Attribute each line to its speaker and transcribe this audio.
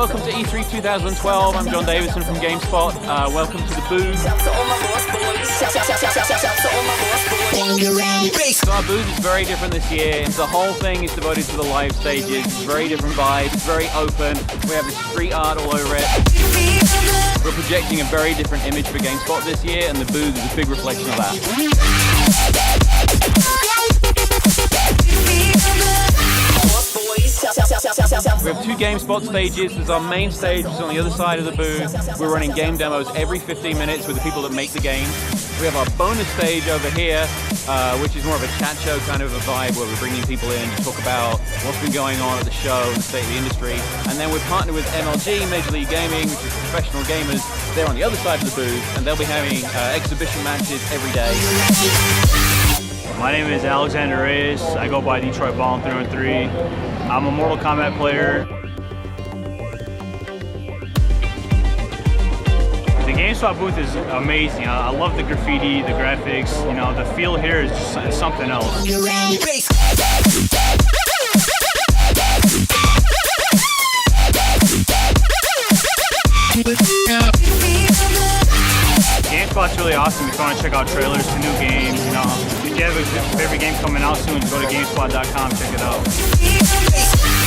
Speaker 1: welcome to E3 2012. I'm John Davison from GameSpot. Welcome to the booth. So our booth is very different this year. The whole thing is devoted to the live stages. It's very different vibe. It's very open. We have the street art all over it. We're projecting a very different image for GameSpot this year, and the booth is a big reflection of that. We have two GameSpot stages. There's our main stage, which is on the other side of the booth. We're running game demos every 15 minutes with the people that make the games. We have our bonus stage over here, which is more of a chat show kind of a vibe, where we're bringing people in to talk about what's been going on at the show and the state of the industry. And then we're partnered with MLG, Major League Gaming, which is professional gamers. They're on the other side of the booth, and they'll be having exhibition matches every day.
Speaker 2: My name is Alexander Reyes. I go by Detroit Ballin 313. I'm a Mortal Kombat player. The GameSpot booth is amazing. I love the graffiti, the graphics. You know, the feel here is just something else. GameSpot's really awesome if you want to check out trailers to new games. You know, if you have a favorite game coming out soon, go to GameSpot.com, check it out.